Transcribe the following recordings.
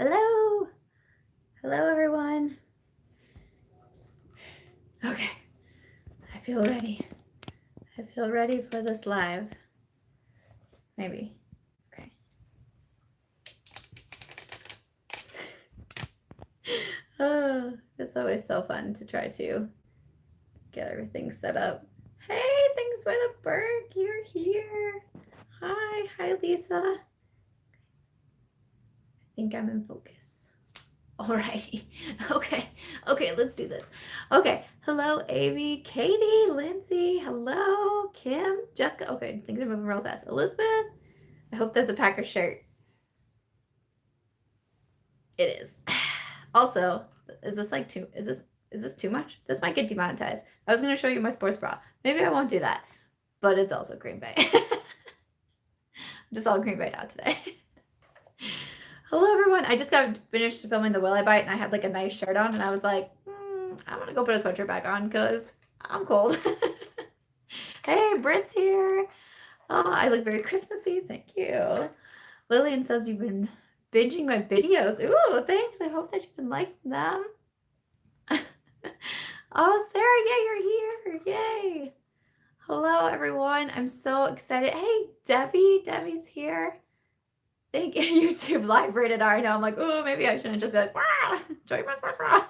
Hello. Hello, everyone. Okay. I feel ready. I feel ready for this live. Maybe. Okay. Oh, it's always so fun to try to get everything set up. Hey, ThingsbytheBerk, you're here. Hi. Hi, Lisa. I think I'm in focus. Alrighty. Okay. Okay, let's do this. Okay. Hello, Amy, Katie, Lindsay. Hello, Kim, Jessica. Okay, things are moving real fast. Elizabeth. I hope that's a Packer shirt. It is. Also, is this like too is this too much? This might get demonetized. I was gonna show you my sports bra. Maybe I won't do that. But it's also Green Bay. Just all Green Bay out today. Hello, everyone. I just got finished filming the Will I Bite, and I had like a nice shirt on, and I was like, I'm gonna go put a sweatshirt back on because I'm cold. Hey, Britt's here. Oh, I look very Christmassy. Thank you. Lillian says you've been binging my videos. Ooh, thanks. I hope that you've been liking them. Oh, Sarah, yeah, you're here. Yay. Hello, everyone. I'm so excited. Hey, Debbie. Debbie's here. Thank you. YouTube live rated R. I know. I'm like, oh, maybe I shouldn't just be like, wow, join my sports bra.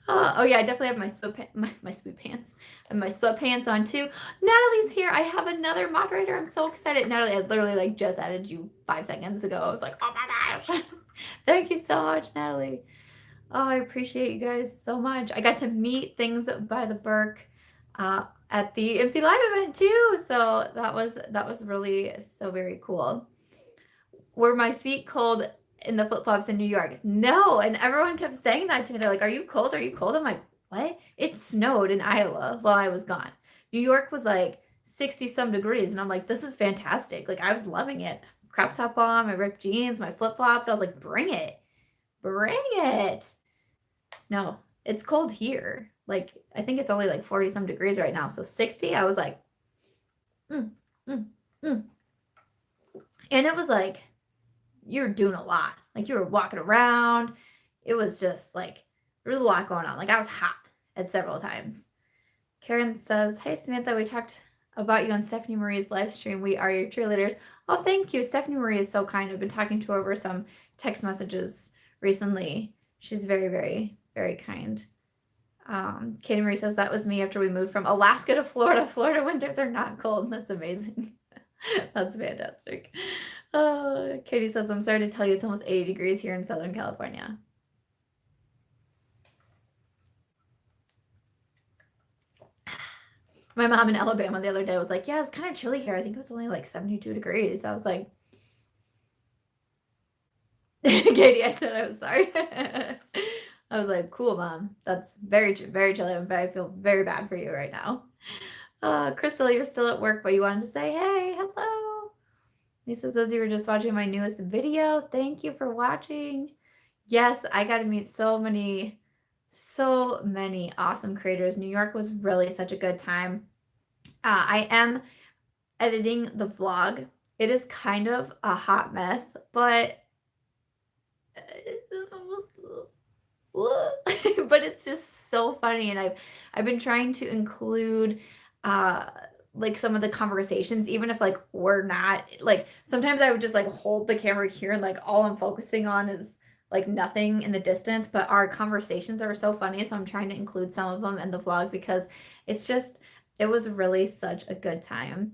Oh yeah, I definitely have my sweatpants and my sweatpants on too. Natalie's here. I have another moderator. I'm so excited. Natalie, I literally like just added you 5 seconds ago. I was like, oh my gosh. Thank you so much, Natalie. Oh, I appreciate you guys so much. I got to meet ThingsbytheBerk at the MC Live event too. So that was really so very cool. Were my feet cold in the flip-flops in New York? No. And everyone kept saying that to me. They're like, are you cold? Are you cold? I'm like, what? It snowed in Iowa while I was gone. New York was like 60 some degrees. And I'm like, this is fantastic. Like, I was loving it. Crop top on, my ripped jeans, my flip-flops. I was like, bring it. Bring it. No, it's cold here. Like, I think it's only like 40 some degrees right now. So 60, I was like, And it was like, you're doing a lot. Like, you were walking around. It was just like, there was a lot going on. Like, I was hot at several times. Karen says, hey, Samantha, we talked about you on Stephanie Marie's live stream. We are your cheerleaders. Oh, thank you. Stephanie Marie is so kind. I've been talking to her over some text messages recently. She's very, very, very kind. Katie Marie says, that was me after we moved from Alaska to Florida. Florida winters are not cold. That's amazing. That's fantastic. Oh, Katie says, I'm sorry to tell you it's almost 80 degrees here in Southern California. My mom in Alabama the other day was like, yeah, it's kind of chilly here. I think it was only like 72 degrees. I was like, Katie, I said I was sorry. I was like, cool, Mom. That's very, very chilly. I feel very bad for you right now. Crystal, you're still at work, but you wanted to say, hey, hello. Lisa says you were just watching my newest video. Thank you for watching. Yes, I got to meet so many awesome creators. New York was really such a good time. I am editing the vlog. It is kind of a hot mess, but but it's just so funny, and I've been trying to include like some of the conversations, even if like we're not like, sometimes I would just like hold the camera here and like all I'm focusing on is like nothing in the distance, but our conversations are so funny, so I'm trying to include some of them in the vlog because it was really such a good time.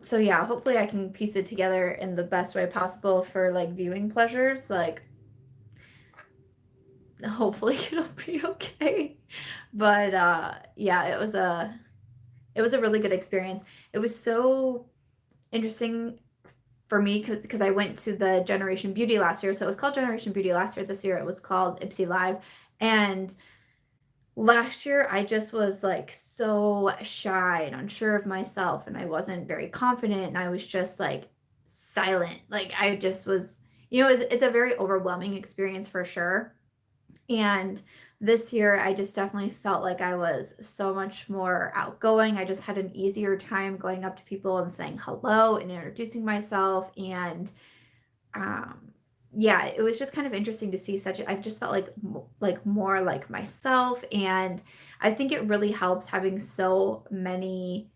So yeah, hopefully I can piece it together in the best way possible for like viewing pleasures. Like, hopefully it'll be okay. But yeah, it was a really good experience. It was so interesting for me because I went to the Generation Beauty last year. So it was called Generation Beauty last year. This year it was called Ipsy Live. And last year I just was like so shy and unsure of myself, and I wasn't very confident, and I was just like silent. Like, I just was, it's a very overwhelming experience for sure. And this year I just definitely felt like I was so much more outgoing. I just had an easier time going up to people and saying hello and introducing myself. And um, yeah, it was just kind of interesting to see I just felt like like more like myself. And I think it really helps having so many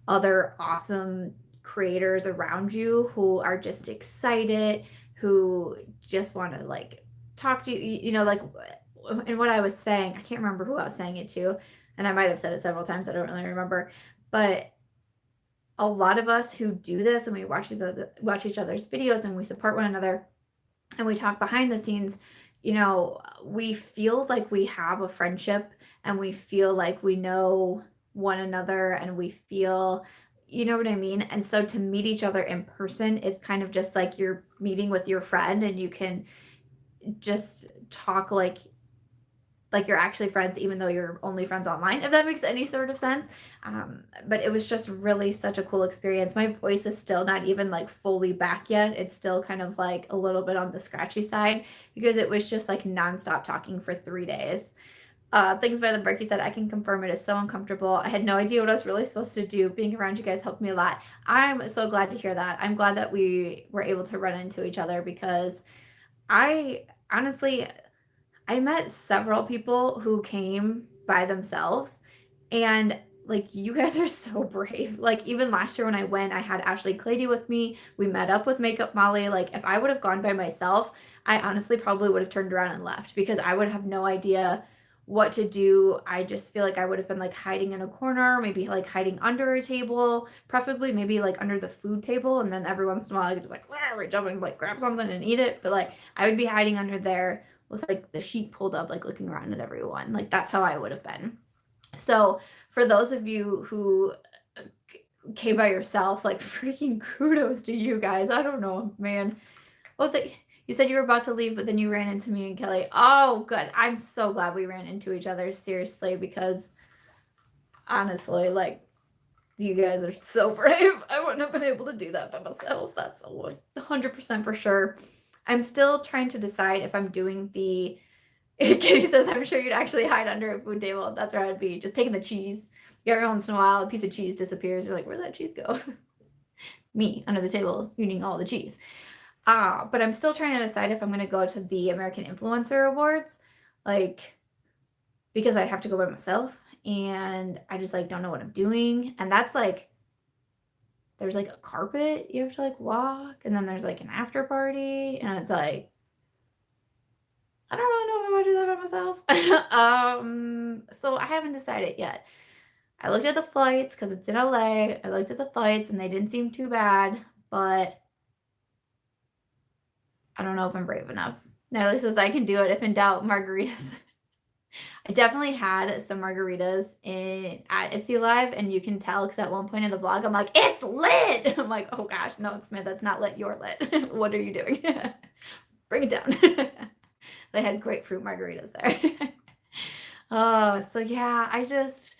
other awesome creators around you who are just excited, who just want to like talk to you, like, and what I was saying, I can't remember who I was saying it to, and I might have said it several times, I don't really remember, but a lot of us who do this and we watch each other's videos and we support one another and we talk behind the scenes, we feel like we have a friendship and we feel like we know one another and we feel, you know what I mean? And so to meet each other in person, it's kind of just like you're meeting with your friend and you can just talk like you're actually friends, even though you're only friends online, if that makes any sort of sense. But it was just really such a cool experience. My voice is still not even like fully back yet. It's still kind of like a little bit on the scratchy side because it was just like nonstop talking for 3 days. Things by the Berkey said, I can confirm it is so uncomfortable. I had no idea what I was really supposed to do. Being around you guys helped me a lot. I'm so glad to hear that. I'm glad that we were able to run into each other because I honestly, I met several people who came by themselves and like you guys are so brave. Like even last year when I went, I had Ashley Klaty with me. We met up with Makeup Molly. Like if I would have gone by myself, I honestly probably would have turned around and left because I would have no idea what to do. I just feel like I would have been like hiding in a corner, maybe like hiding under a table, preferably maybe like under the food table. And then every once in a while I could just like reach up and like grab something and eat it. But like I would be hiding under there with like the sheet pulled up, like looking around at everyone. Like that's how I would have been. So for those of you who came by yourself, like freaking kudos to you guys. I don't know, man. Well, you said you were about to leave, but then you ran into me and Kelly. Oh, good. I'm so glad we ran into each other, seriously, because honestly, like, you guys are so brave. I wouldn't have been able to do that by myself. That's 100% for sure. I'm still trying to decide if I'm doing the. Kitty says, I'm sure you'd actually hide under a food table. That's where I'd be, just taking the cheese. Every once in a while, a piece of cheese disappears. You're like, where'd that cheese go? Me, under the table, eating all the cheese. But I'm still trying to decide if I'm going to go to the American Influencer Awards, like, because I'd have to go by myself. And I just, like, don't know what I'm doing. And that's, like, there's, like, a carpet you have to, like, walk. And then there's, like, an after party. And it's, like, I don't really know if I want to do that by myself. So I haven't decided yet. I looked at the flights because it's in LA. I looked at the flights and they didn't seem too bad, but I don't know if I'm brave enough. Natalie says I can do it if in doubt. Margaritas. I definitely had some margaritas at Ipsy Live, and you can tell because at one point in the vlog, I'm like, it's lit. I'm like, oh gosh, no, Smith, that's not lit. You're lit. What are you doing? Bring it down. They had grapefruit margaritas there. Oh, so yeah, I just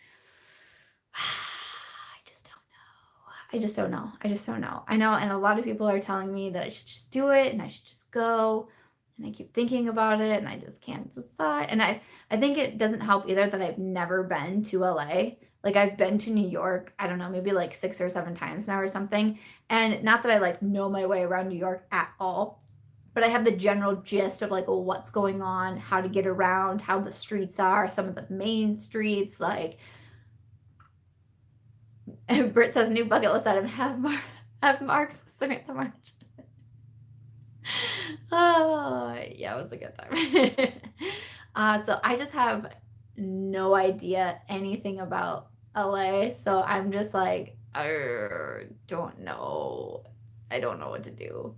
don't know. I just don't know. I know, and a lot of people are telling me that I should just do it and I should just go. And I keep thinking about it and I just can't decide. And I think it doesn't help either that I've never been to LA. Like I've been to New York, I don't know, maybe like 6 or 7 times now or something. And not that I like know my way around New York at all, but I have the general gist of like what's going on, how to get around, how the streets are, some of the main streets, like Britt says new bucket list item, have Mark's Samantha March. Oh, yeah, it was a good time. So I just have no idea anything about LA. So I'm just like, I don't know. I don't know what to do.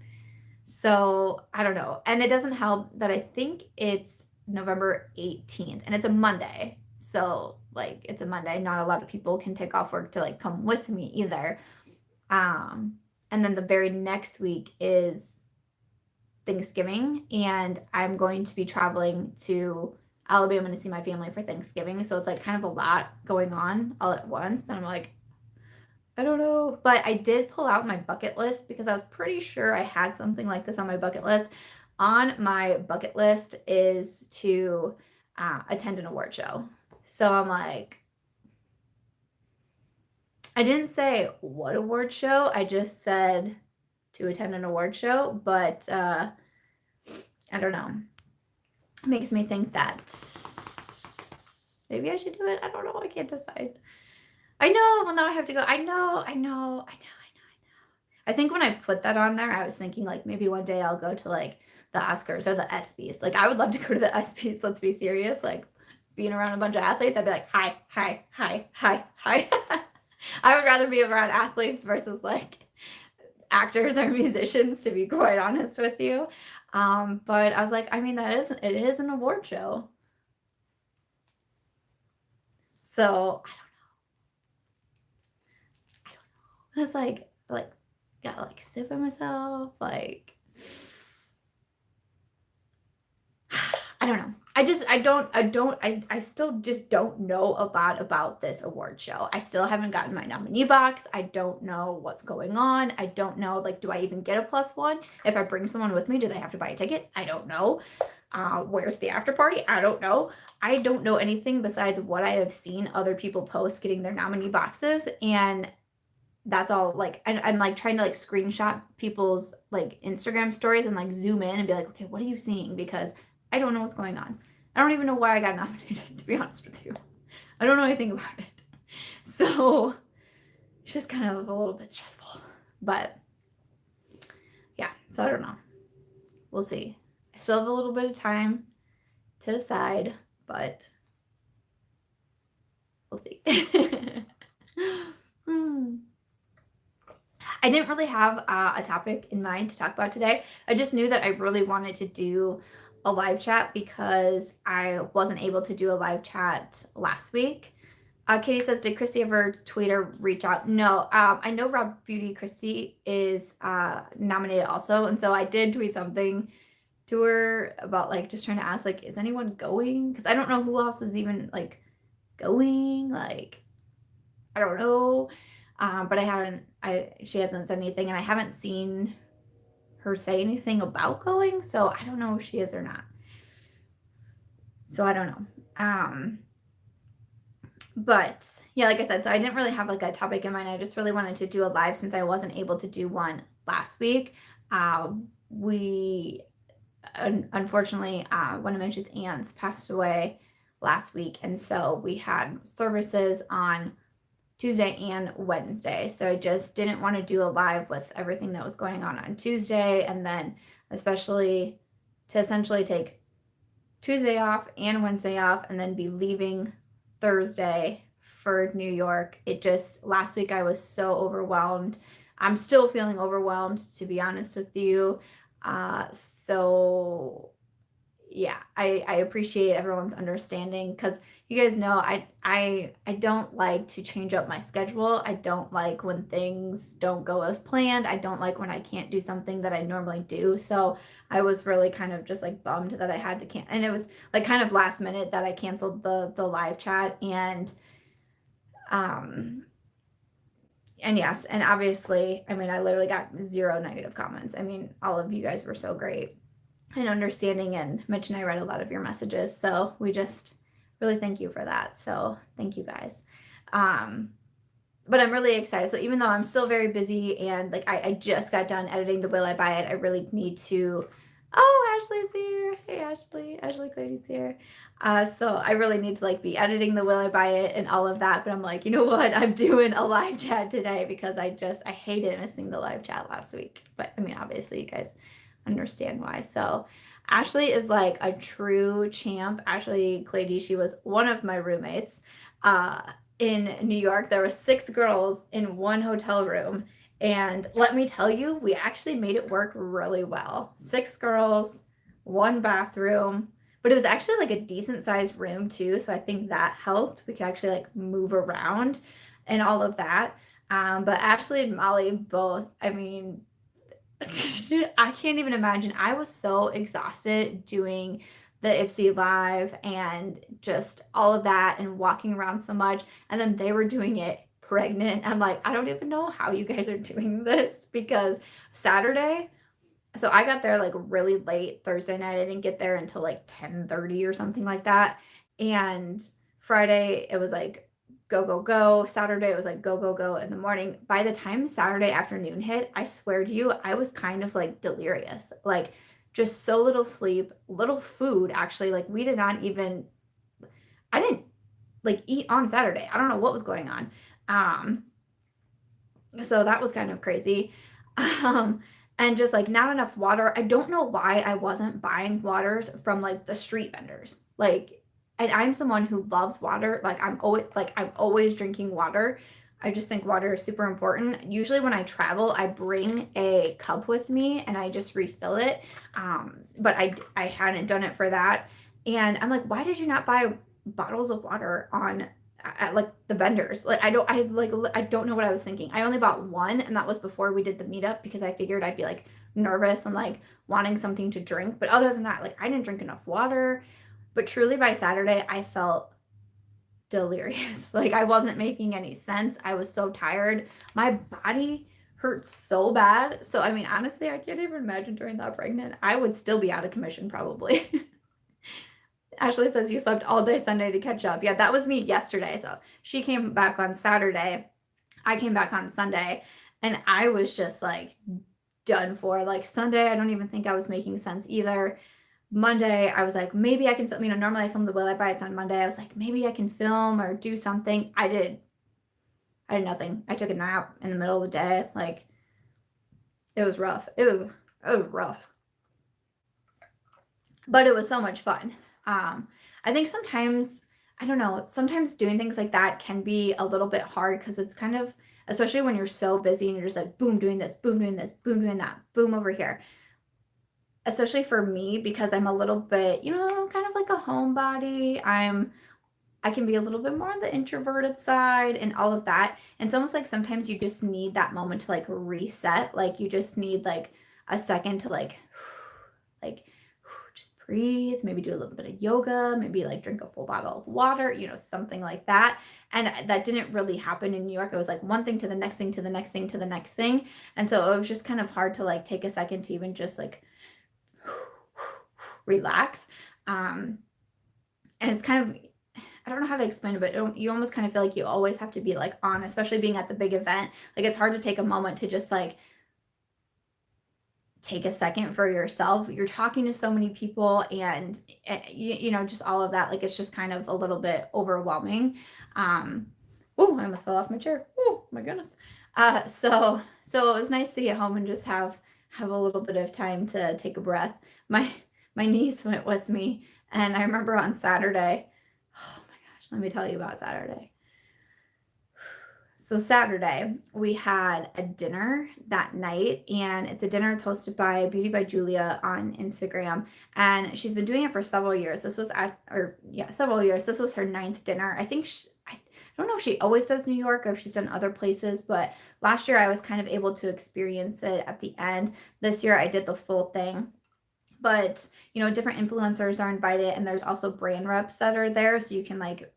So I don't know. And it doesn't help that I think it's November 18th and it's a Monday. So like it's a Monday. Not a lot of people can take off work to like come with me either. And then the very next week is Thanksgiving, and I'm going to be traveling to Alabama to see my family for Thanksgiving. So it's like kind of a lot going on all at once. And I'm like, I don't know. But I did pull out my bucket list because I was pretty sure I had something like this on my bucket list. on my bucket list is to attend an award show. So I'm like, I didn't say what award show, I just said to attend an award show, but I don't know. It makes me think that maybe I should do it. I don't know. I can't decide. I know. Well, now I have to go. I know. I think when I put that on there, I was thinking like maybe one day I'll go to like the Oscars or the ESPYs. Like I would love to go to the ESPYs. Let's be serious. Like being around a bunch of athletes, I'd be like, hi. I would rather be around athletes versus like actors or musicians, to be quite honest with you. But I was like, I mean, it is an award show. So I don't know. It's like gotta like sit by myself, like I don't know. I still just don't know a lot about this award show. I still haven't gotten my nominee box. I don't know what's going on. I don't know, like, do I even get a +1? If I bring someone with me, do they have to buy a ticket? I don't know. Where's the after party? I don't know. I don't know anything besides what I have seen other people post getting their nominee boxes, and that's all. Like, I'm like trying to like screenshot people's like Instagram stories and like zoom in and be like, okay, what are you seeing? Because I don't know what's going on. I don't even know why I got nominated, to be honest with you. I don't know anything about it. So it's just kind of a little bit stressful. But yeah, so I don't know. We'll see. I still have a little bit of time to decide, but we'll see. I didn't really have a topic in mind to talk about today. I just knew that I really wanted to do a live chat because I wasn't able to do a live chat last week. Katie says, did Christy ever tweet or reach out? No. I know Rob Beauty Christy is nominated also, and so I did tweet something to her about like just trying to ask like, is anyone going? Because I don't know who else is even like going. Like, I don't know. But she hasn't said anything, and I haven't seen her say anything about going, so I don't know if she is or not. So I don't know. But yeah, like I said, so I didn't really have like a topic in mind. I just really wanted to do a live since I wasn't able to do one last week. We unfortunately, one of Mitch's aunts passed away last week, and so we had services on Tuesday and Wednesday. So I just didn't want to do a live with everything that was going on Tuesday, and then especially to essentially take Tuesday off and Wednesday off and then be leaving Thursday for New York. It just, last week I was so overwhelmed. I'm still feeling overwhelmed, to be honest with you. So yeah, I appreciate everyone's understanding, because you guys know I don't like to change up my schedule. I don't like when things don't go as planned. I don't like when I can't do something that I normally do. So I was really kind of just like bummed that I had to cancel, and it was like kind of last minute that I canceled the live chat. And yes, and obviously, I mean, I literally got 0 negative comments. I mean, all of you guys were so great and understanding, and Mitch and I read a lot of your messages, so we just really thank you for that. So thank you guys. But I'm really excited. So even though I'm still very busy and like I just got done editing the Will I Buy It, I really need to. Oh, Ashley's here. Hey, Ashley Klaty's here. So I really need to like be editing the Will I Buy It and all of that. But I'm like, you know what? I'm doing a live chat today because I hated missing the live chat last week. But I mean, obviously you guys understand why. So Ashley is like a true champ. Ashley Klaty, she was one of my roommates in New York. There were 6 girls in one hotel room, and let me tell you, we actually made it work really well. 6 girls, 1 bathroom, but it was actually like a decent sized room too, so I think that helped. We could actually like move around and all of that. But Ashley and Molly both, I mean, I can't even imagine. I was so exhausted doing the Ipsy live and just all of that and walking around so much. And then they were doing it pregnant. I'm like, I don't even know how you guys are doing this, because Saturday So I got there like really late Thursday night. I didn't get there until like 10:30 or something like that. And Friday it was like go go go. Saturday it was like go go go in the morning. By the time Saturday afternoon hit, I swear to you, I was kind of like delirious. Like just so little sleep, little food actually. Like we did not even I didn't like eat on Saturday. I don't know what was going on. Um so that was kind of crazy. Um, and just like not enough water. I don't know why I wasn't buying waters from like the street vendors. Like, and I'm someone who loves water. I'm always drinking water. I just think water is super important. Usually when I travel, I bring a cup with me and I just refill it. But I hadn't done it for that. And I'm like, why did you not buy bottles of water on at like the vendors? Like I don't know what I was thinking. I only bought one and that was before we did the meetup because I figured I'd be like nervous and like wanting something to drink. But other than that, like I didn't drink enough water. But truly by Saturday, I felt delirious. Like I wasn't making any sense. I was so tired. My body hurt so bad. So I mean, honestly, I can't even imagine during that pregnant. I would still be out of commission probably. Ashley says you slept all day Sunday to catch up. Yeah, that was me yesterday. So she came back on Saturday. I came back on Sunday and I was just like done for. Like Sunday, I don't even think I was making sense either. Monday, I was like, maybe I can film. You know, normally I film the Will I Bites on Monday. I was like, maybe I can film or do something. I did nothing. I took a nap in the middle of the day. Like it was rough. It was rough. But it was so much fun. I think sometimes, I don't know, sometimes doing things like that can be a little bit hard because it's kind of, especially when you're so busy and you're just like, boom, doing this, boom, doing this, boom, doing that, boom, over here. Especially for me, because I'm a little bit, you know, kind of like a homebody. I can be a little bit more on the introverted side and all of that. And it's almost like sometimes you just need that moment to like reset. Like you just need like a second to like just breathe, maybe do a little bit of yoga, maybe like drink a full bottle of water, you know, something like that. And that didn't really happen in New York. It was like one thing to the next thing to the next thing to the next thing. And so it was just kind of hard to like take a second to even just like relax. And it's kind of, I don't know how to explain it, but you almost kind of feel like you always have to be like on, especially being at the big event. Like it's hard to take a moment to just like take a second for yourself. You're talking to so many people and you know, just all of that. Like it's just kind of a little bit overwhelming. Oh, I almost fell off my chair. Oh my goodness. So it was nice to get home and just have a little bit of time to take a breath. My niece went with me and I remember on Saturday, oh my gosh, let me tell you about Saturday. So Saturday, we had a dinner that night, and it's a dinner that's hosted by Beauty by Julia on Instagram, and she's been doing it for several years. Several years. This was her 9th dinner. I think I don't know if she always does New York or if she's done other places, but last year I was kind of able to experience it at the end. This year I did the full thing. But, you know, different influencers are invited, and there's also brand reps that are there, so you can like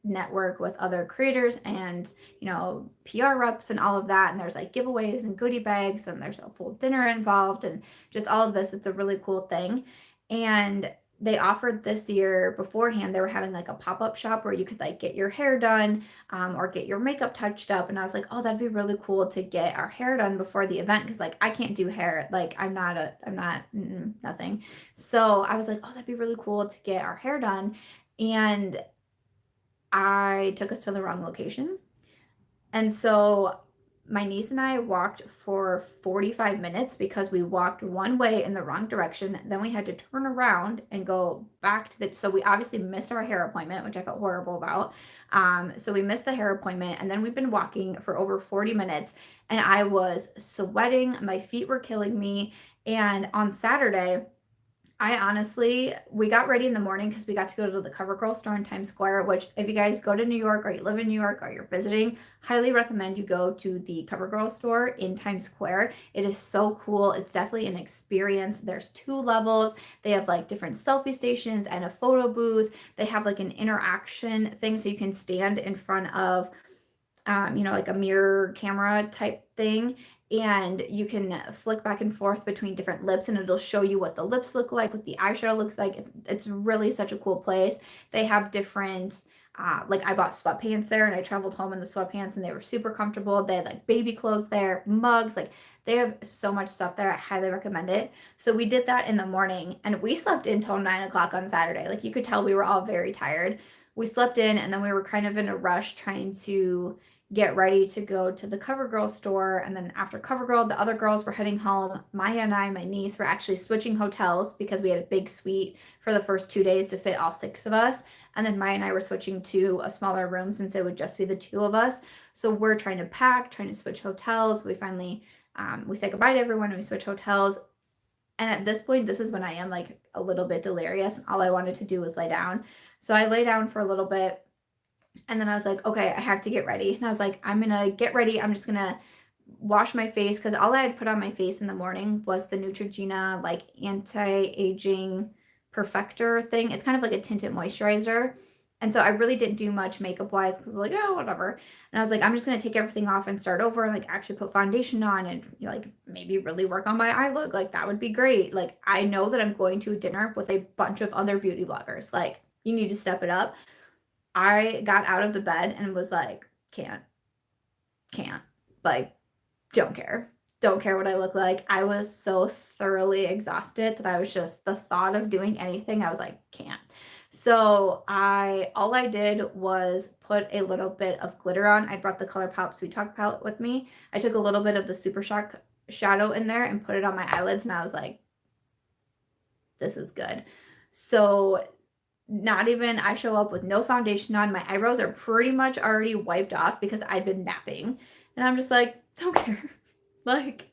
network with other creators and, you know, PR reps and all of that. And there's like giveaways and goodie bags, and there's a full dinner involved and just all of this. It's a really cool thing. And they offered this year beforehand, they were having like a pop-up shop where you could like get your hair done or get your makeup touched up. And I was like, oh, that'd be really cool to get our hair done before the event, because like I can't do hair. Like I'm not nothing. So I was like, oh, that'd be really cool to get our hair done. And I took us to the wrong location. And so my niece and I walked for 45 minutes because we walked one way in the wrong direction. Then we had to turn around and go back to so we obviously missed our hair appointment, which I felt horrible about. So we missed the hair appointment, and then we've been walking for over 40 minutes and I was sweating. My feet were killing me. And on Saturday, we got ready in the morning because we got to go to the CoverGirl store in Times Square, which if you guys go to New York or you live in New York or you're visiting, highly recommend you go to the CoverGirl store in Times Square. It is so cool. It's definitely an experience. There's 2 levels. They have like different selfie stations and a photo booth. They have like an interaction thing so you can stand in front of, you know, like a mirror camera type thing. and you can flick back and forth between different lips, and it'll show you what the lips look like, what the eyeshadow looks like. It's really such a cool place. They have different, like I bought sweatpants there, and I traveled home in the sweatpants, and they were super comfortable. They had like baby clothes there, mugs, like they have so much stuff there. I highly recommend it. So we did that in the morning, and we slept until 9 o'clock on Saturday. Like you could tell we were all very tired. We slept in, and then we were kind of in a rush trying to get ready to go to the CoverGirl store. And then after CoverGirl, the other girls were heading home. Maya and I, my niece, were actually switching hotels because we had a big suite for the first 2 days to fit all 6 of us. And then Maya and I were switching to a smaller room since it would just be the 2 of us. So we're trying to pack, trying to switch hotels. We finally, we said goodbye to everyone and we switch hotels. And at this point, this is when I am like a little bit delirious, and all I wanted to do was lay down. So I lay down for a little bit. And then I was like, okay, I have to get ready. And I was like, I'm going to get ready. I'm just going to wash my face, because all I had put on my face in the morning was the Neutrogena like anti-aging perfector thing. It's kind of like a tinted moisturizer. And so I really didn't do much makeup wise, because I was like, oh, whatever. And I was like, I'm just going to take everything off and start over and like actually put foundation on and like maybe really work on my eye look. Like that would be great. Like I know that I'm going to a dinner with a bunch of other beauty bloggers. Like you need to step it up. I got out of the bed and was like, can't, like, don't care what I look like. I was so thoroughly exhausted that I was just, the thought of doing anything, I was like, can't. So all I did was put a little bit of glitter on. I brought the Colourpop Sweet Talk palette with me. I took a little bit of the Super Shock shadow in there and put it on my eyelids, and I was like, this is good. So not even, I show up with no foundation on. My eyebrows are pretty much already wiped off because I'd been napping. And I'm just like, don't care. Like,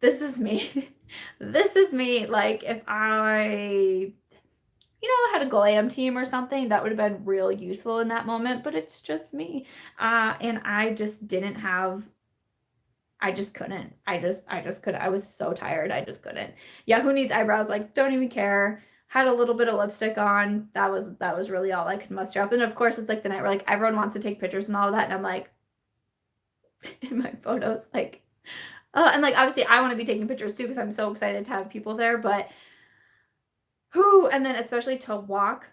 this is me. This is me. Like, if I, had a glam team or something, that would have been real useful in that moment, but it's just me. And I just didn't have, I just couldn't. I just couldn't. I was so tired. I just couldn't. Yeah, who needs eyebrows? Like, don't even care. Had a little bit of lipstick on. That was really all I could muster up. And of course, it's like the night where like everyone wants to take pictures and all of that. And I'm like, in my photos, like, and like obviously I want to be taking pictures too because I'm so excited to have people there. But and then especially to walk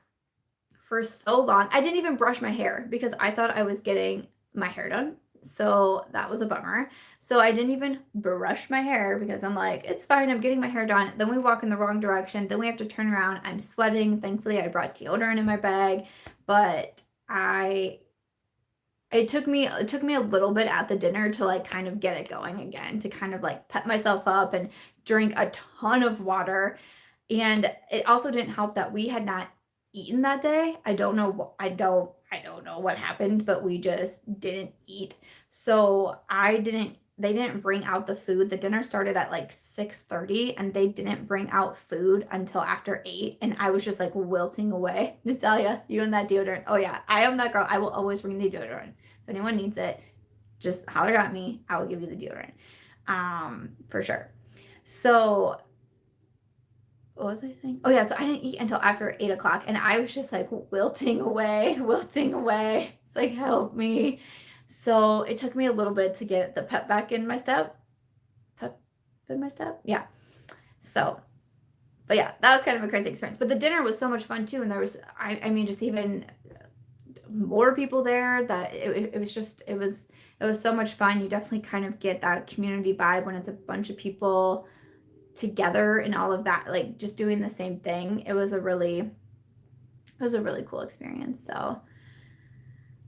for so long. I didn't even brush my hair because I thought I was getting my hair done. So that was a bummer. So I didn't even brush my hair because I'm like, it's fine, I'm getting my hair done. Then we walk in the wrong direction. Then we have to turn around. I'm sweating. Thankfully, I brought deodorant in my bag, but it took me a little bit at the dinner to like kind of get it going again, to kind of like pep myself up and drink a ton of water. And it also didn't help that we had not eaten that day. I don't know what happened, but we just didn't eat. So they didn't bring out the food. The dinner started at like 6:30 and they didn't bring out food until after 8. And I was just like wilting away. Natalia, you and that deodorant. Oh yeah, I am that girl. I will always bring the deodorant. If anyone needs it, just holler at me. I will give you the deodorant. For sure. So what was I saying? Oh yeah, so I didn't eat until after 8 o'clock and I was just like wilting away. It's like, help me. So it took me a little bit to get the pep back in my step. Yeah. So, but yeah, that was kind of a crazy experience. But the dinner was so much fun too. And there was, I mean, just even more people there that it was so much fun. You definitely kind of get that community vibe when it's a bunch of people together and all of that, like just doing the same thing. It was a really cool experience. So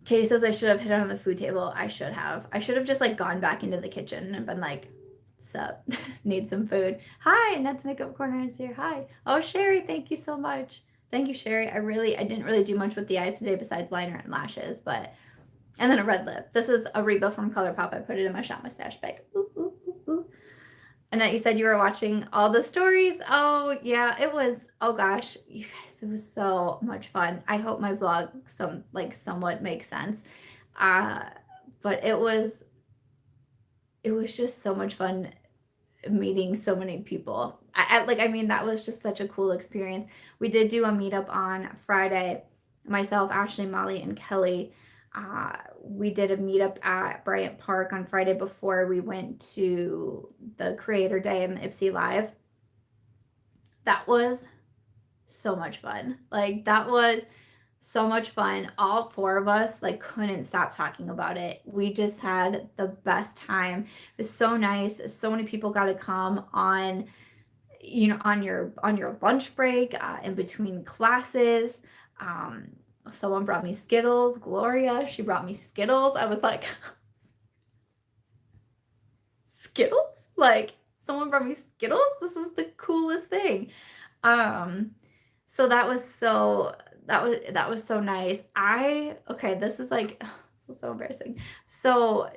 Katie says I should have hit it on the food table. I should have just like gone back into the kitchen and been like, sup, need some food. Hi, Ned's Makeup Corner is here. Hi. Oh, Sherry, thank you so much. Thank you, Sherry. I didn't really do much with the eyes today besides liner and lashes, and then a red lip. This is Arriba from Colourpop. I put it in my shop mustache bag. Ooh, ooh, ooh, ooh. Annette, you said you were watching all the stories. Oh yeah, it was, oh gosh, you guys, it was so much fun. I hope my vlog somewhat makes sense. But it was just so much fun meeting so many people. I mean, that was just such a cool experience. We did do a meetup on Friday. Myself, Ashley, Molly, and Kelly. we did a meetup at Bryant Park on Friday before we went to the Creator Day and the Ipsy Live. That was so much fun. Like, that was so much fun. All four of us like couldn't stop talking about it. We just had the best time. It was so nice. So many people got to come on, you know, on your lunch break, in between classes. Someone brought me Skittles. Gloria, she brought me Skittles. I was like, Skittles? Like, someone brought me Skittles? This is the coolest thing. So that was so nice. Okay, this is like, this is so embarrassing. So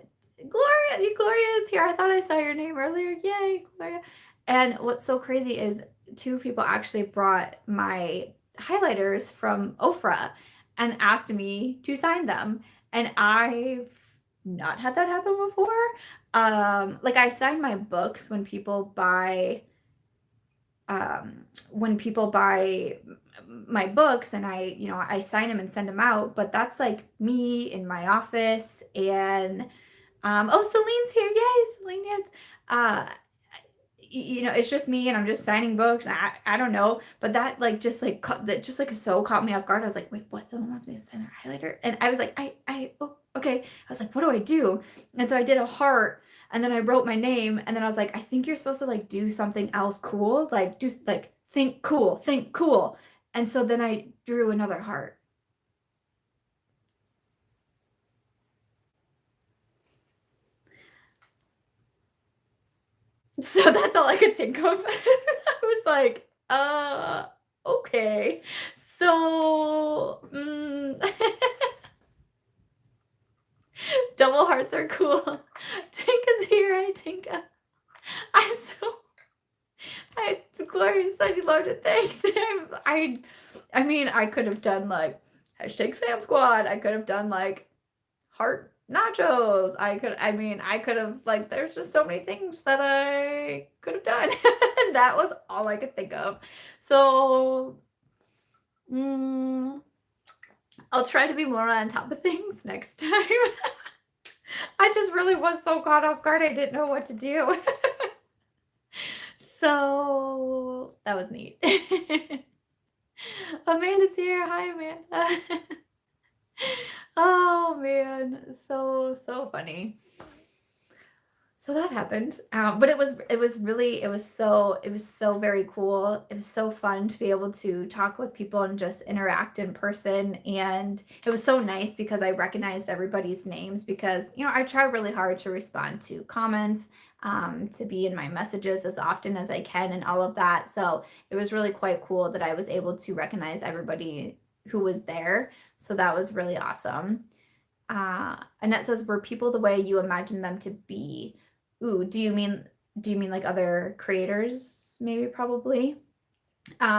Gloria is here. I thought I saw your name earlier. Yay, Gloria. And what's so crazy is two people actually brought my highlighters from Ofra and asked me to sign them. And I've not had that happen before. Like, I sign my books when people buy my books, and I sign them and send them out, but that's like me in my office. And oh, Celine's here. Yay, Celine. Yes. It's just me and I'm just signing books. I don't know, but that like just like so caught me off guard. I was like, wait, what? Someone wants me to sign their highlighter? And I was like, oh, okay. I was like, what do I do? And so I did a heart, and then I wrote my name, and then I was like, I think you're supposed to like do something else cool, like do like think cool. And so then I drew another heart. So that's all I could think of. I was like, okay. So, double hearts are cool. Tinka's here. Hi, Tinka. Gloria said you loved it. Thanks. I mean, I could have done like hashtag Sam Squad. I could have done like heart nachos. I could have, like, there's just so many things that I could have done. And that was all I could think of. So I'll try to be more on top of things next time. I just really was so caught off guard. I didn't know what to do. So that was neat. Amanda's here. Hi, Amanda. Oh man, so funny. So that happened. But it was so very cool. It was so fun to be able to talk with people and just interact in person. And it was so nice because I recognized everybody's names, because, I try really hard to respond to comments, to be in my messages as often as I can and all of that. So it was really quite cool that I was able to recognize everybody who was there. So that was really awesome. Annette says, were people the way you imagine them to be? Ooh, do you mean like other creators? Maybe, probably.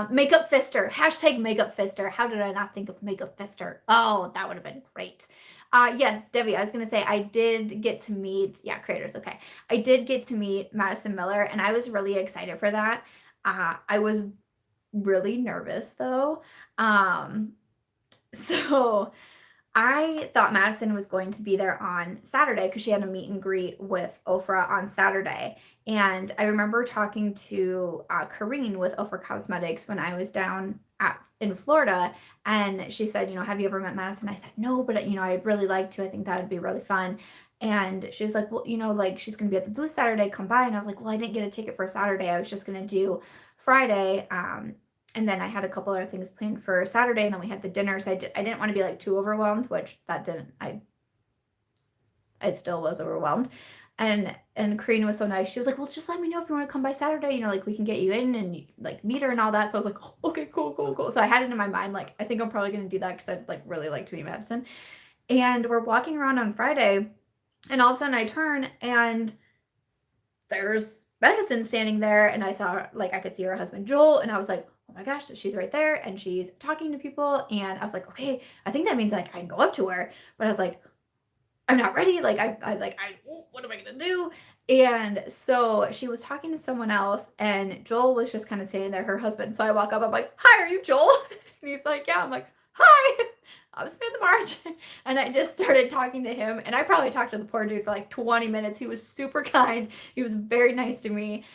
Makeup Fister, hashtag Makeup Fister. How did I not think of Makeup Fister? Oh, that would have been great. Yes, Debbie, I was gonna say, I did get to meet, creators, okay. I did get to meet Madison Miller, and I was really excited for that. I was really nervous though. So I thought Madison was going to be there on Saturday because she had a meet and greet with Ofra on Saturday. And I remember talking to Kareen with Ofra Cosmetics when I was down in Florida, and she said, have you ever met Madison? I said, no, but I'd really like to. I think that would be really fun. And she was like, well, like, she's going to be at the booth Saturday, come by. And I was like, well, I didn't get a ticket for Saturday. I was just going to do Friday. And then I had a couple other things planned for Saturday, and then we had the dinner. So I didn't want to be like too overwhelmed, which that didn't, I still was overwhelmed. And Karina was so nice. She was like, well, just let me know if you want to come by Saturday, like, we can get you in and like meet her and all that. So I was like, oh, okay, cool. So I had it in my mind, like, I think I'm probably going to do that because I'd like really like to meet Madison. And we're walking around on Friday, and all of a sudden I turn and there's Madison standing there, and I saw, like, I could see her husband Joel, and I was like, oh my gosh, she's right there, and she's talking to people. And I was like, okay, I think that means like I can go up to her, but I was like, I'm not ready. Like, what am I gonna do? And so she was talking to someone else, and Joel was just kind of standing there, her husband. So I walk up, I'm like, hi, are you Joel? And he's like, yeah. I'm like, hi. I'm Samantha March. And I just started talking to him. And I probably talked to the poor dude for like 20 minutes. He was super kind. He was very nice to me.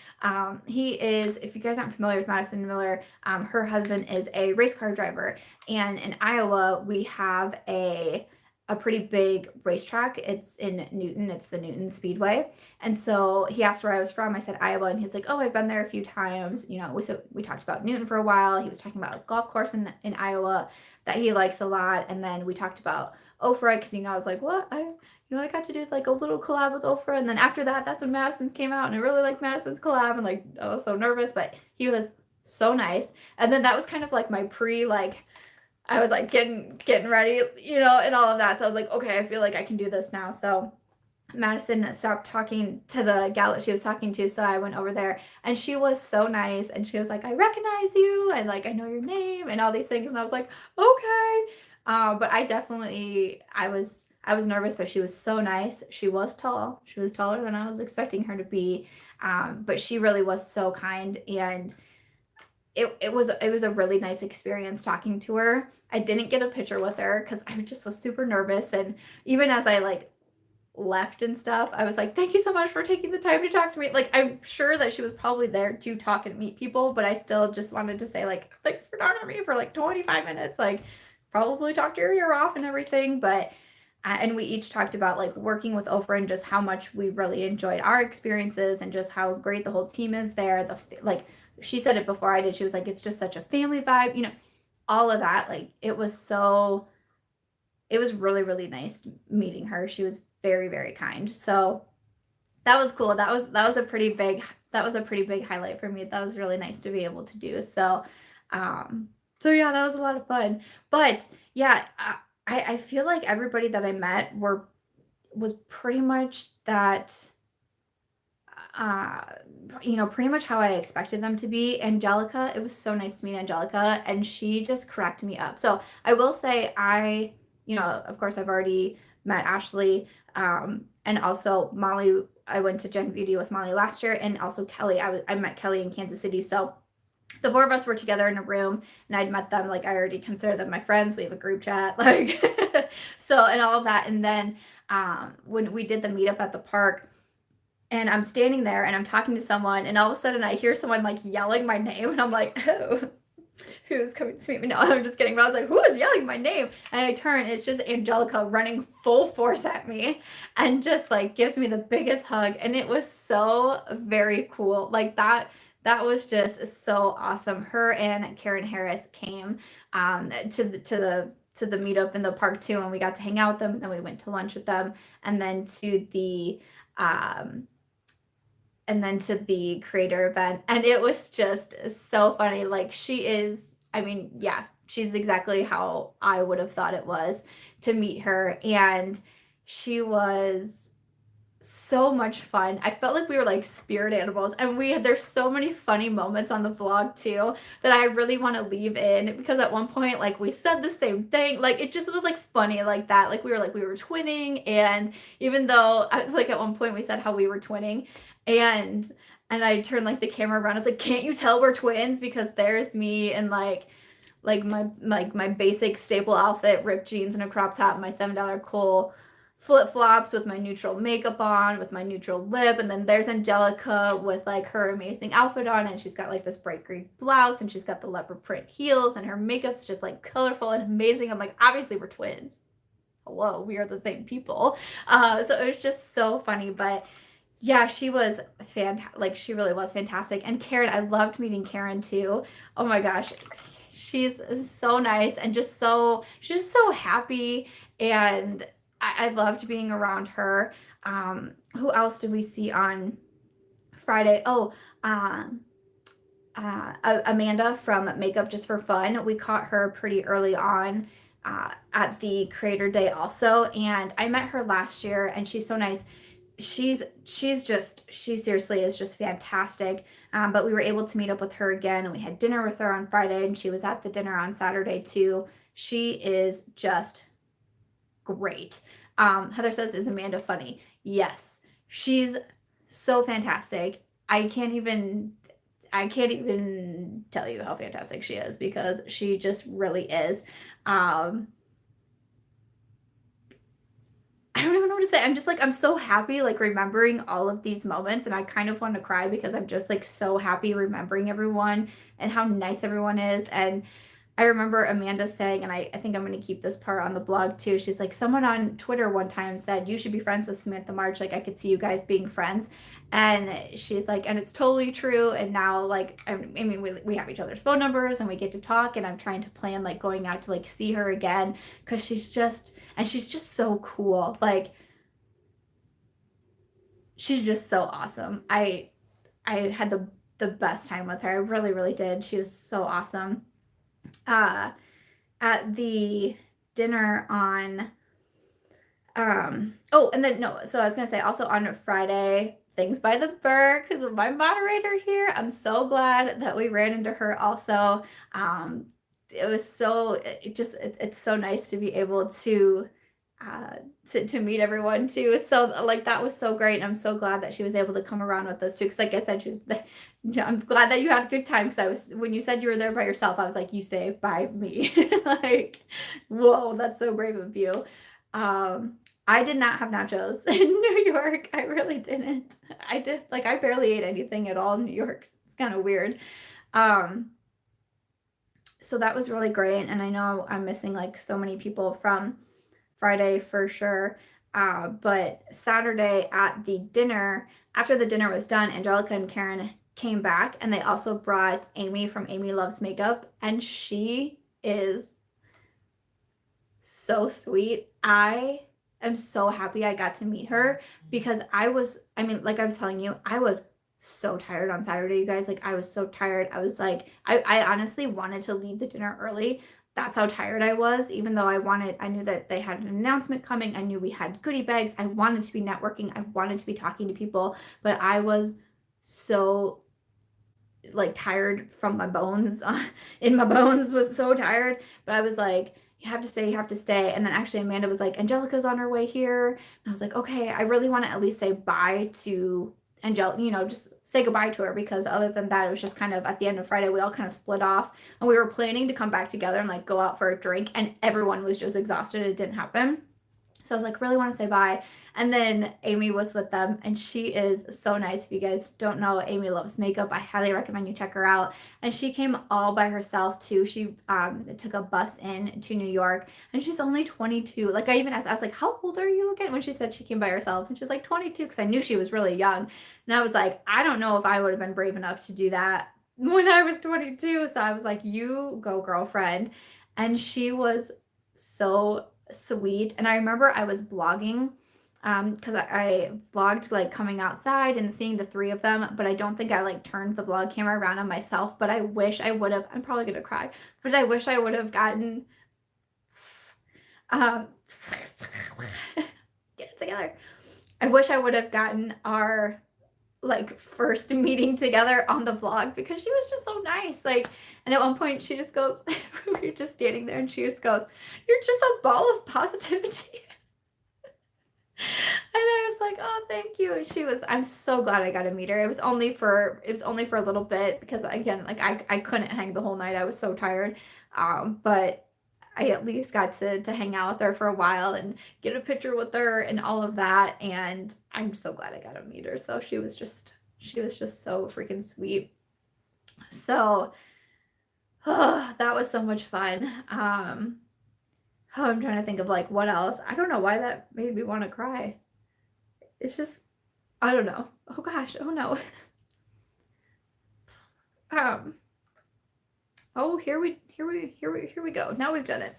He is, if you guys aren't familiar with Madison Miller, her husband is a race car driver. And in Iowa, we have a pretty big racetrack. It's in Newton. It's the Newton Speedway. And so he asked where I was from. I said Iowa, and he was like, "Oh, I've been there a few times." You know, we talked about Newton for a while. He was talking about a golf course in Iowa that he likes a lot, and then we talked about Ofra because I was like, "What? I got to do like a little collab with Ofra." And then after that, that's when Madison's came out, and I really liked Madison's collab, and like I was so nervous, but he was so nice. And then that was kind of like my I was like getting ready, and all of that. So I was like, okay, I feel like I can do this now. So Madison stopped talking to the gal that she was talking to. So I went over there, and she was so nice. And she was like, "I recognize you, and like, I know your name and all these things." And I was like, okay. But I was nervous, but she was so nice. She was tall. She was taller than I was expecting her to be. But she really was so kind, and it was a really nice experience talking to her. I didn't get a picture with her because I just was super nervous, and even as I like left and stuff, I was like, "Thank you so much for taking the time to talk to me." Like, I'm sure that she was probably there to talk and meet people, but I still just wanted to say like, "Thanks for talking to me for like 25 minutes." Like, probably talked your ear off and everything, but and we each talked about like working with Ofra and just how much we really enjoyed our experiences and just how great the whole team is there. Like she said it before I did. She was like, "It's just such a family vibe," all of that. Like, it was really, really nice meeting her. She was very, very kind. So that was cool. That was a pretty big highlight for me. That was really nice to be able to do. So yeah, that was a lot of fun. But yeah, I feel like everybody that I met was pretty much that, pretty much how I expected them to be. Angelica, it was so nice to meet Angelica, and she just cracked me up. So I will say of course I've already met Ashley, and also Molly. I went to Gen Beauty with Molly last year, and also Kelly. I met Kelly in Kansas City. So the four of us were together in a room, and I'd met them. Like, I already consider them my friends. We have a group chat, like, so, and all of that. And then when we did the meetup at the park, and I'm standing there and I'm talking to someone, and all of a sudden I hear someone like yelling my name, and I'm like, "Oh, who's coming to meet me?" No, I'm just kidding. But I was like, "Who is yelling my name?" And I turn, it's just Angelica running full force at me and just like gives me the biggest hug. And it was so very cool. Like, that was just so awesome. Her and Karen Harris came to the meetup in the park too, and we got to hang out with them. And then we went to lunch with them, and then to the creator event. And it was just so funny. Like, she's exactly how I would have thought it was to meet her. And she was so much fun. I felt like we were like spirit animals, and there's so many funny moments on the vlog too that I really want to leave in, because at one point, like, we said the same thing. Like, it just was like funny like that. Like, we were twinning, and even though I was like, at one point we said how we were twinning, and I turned like the camera around. I was like, "Can't you tell we're twins?" Because there's me and like my basic staple outfit, ripped jeans and a crop top, my $7 Kohl flip-flops with my neutral makeup on, with my neutral lip. And then there's Angelica with like her amazing outfit on, and she's got like this bright green blouse, and she's got the leopard print heels, and her makeup's just like colorful and amazing. I'm like, obviously we're twins. Hello, we are the same people. So it was just so funny. But yeah, she was fantastic. Like, she really was fantastic. And Karen, I loved meeting Karen too. Oh my gosh, she's so nice, and she's just so happy, and I loved being around her. Who else did we see on Friday? Oh, Amanda from Makeup Just for Fun. We caught her pretty early on at the Creator Day also, and I met her last year, and she's so nice. She seriously is just fantastic. But we were able to meet up with her again, and we had dinner with her on Friday, and she was at the dinner on Saturday too. She is just great. Heather says, "Is Amanda funny?" Yes, she's so fantastic. I can't even tell you how fantastic she is, because she just really is. I don't even know what to say. I'm just like, I'm so happy, like remembering all of these moments, and I kind of want to cry because I'm just like so happy remembering everyone and how nice everyone is. And I remember Amanda saying, and I think I'm going to keep this part on the blog too. She's like, someone on Twitter one time said, you should be friends with Samantha March. Like, I could see you guys being friends. And she's like, and it's totally true. And now, like, I mean, we have each other's phone numbers and we get to talk. And I'm trying to plan, like, going out to, like, see her again because she's just so cool. Like, she's just so awesome. I had the best time with her. I really, really did. She was so awesome. At the dinner on oh, and then no, so I was gonna say also on Friday, Things by the Berk, who's my moderator here. I'm so glad that we ran into her also. It was so it's so nice to be able uh to meet everyone too. So like that was so great. And I'm so glad that she was able to come around with us too. Cause like I said, she was I'm glad that you had a good time. Cause I was when you said you were there by yourself, I was like, you stay by me. Like, whoa, that's so brave of you. I did not have nachos in New York. I really didn't. I did like I barely ate anything at all in New York. It's kind of weird. Um, so that was really great. And I know I'm missing like so many people from Friday for sure. But Saturday at the dinner, after the dinner was done, Angelica and Karen came back and they also brought Amy from Amy Loves Makeup, and she is so sweet. I am so happy I got to meet her because I mean, like I was telling you, I was so tired on Saturday, you guys. Like, I was so tired. I was like, I honestly wanted to leave the dinner early. That's how tired I was, even though I knew that they had an announcement coming. I knew we had goodie bags. I wanted to be networking. I wanted to be talking to people, but I was so like tired from my bones. In my bones was so tired, but I was like, you have to stay, you have to stay. And then actually Amanda was like, Angelica's on her way here. And I was like, okay, I really want to at least say bye to Angelica, just say goodbye to her, because other than that, it was just kind of at the end of Friday, we all kind of split off and we were planning to come back together and like go out for a drink, and everyone was just exhausted. It didn't happen. So I was like, really want to say bye. And then Amy was with them, and she is so nice. If you guys don't know, Amy Loves Makeup. I highly recommend you check her out. And she came all by herself too. She took a bus in to New York, and she's only 22. Like I even asked, I was like, how old are you again? When she said she came by herself, and she's like 22, because I knew she was really young. And I was like, I don't know if I would have been brave enough to do that when I was 22. So I was like, you go, girlfriend. And she was so sweet. And I remember I was vlogging because I vlogged like coming outside and seeing the three of them, but I don't think I like turned the vlog camera around on myself. But I wish I would have. I'm probably gonna cry, but I wish I would have gotten um get it together. I wish I would have gotten our like first meeting together on the vlog, because she was just so nice. Like, and at one point she just goes, we were just standing there and she just goes, you're just a ball of positivity. And I was like, oh, thank you. And she was, I'm so glad I got to meet her. It was only for a little bit, because again, like I couldn't hang the whole night. I was so tired. But I at least got to hang out with her for a while and get a picture with her and all of that. And I'm so glad I got to meet her. So she was just so freaking sweet. So that was so much fun. Oh, I'm trying to think of like what else. I don't know why that made me want to cry. It's just, I don't know. Oh gosh, oh no. Oh, here we go. Now we've done it.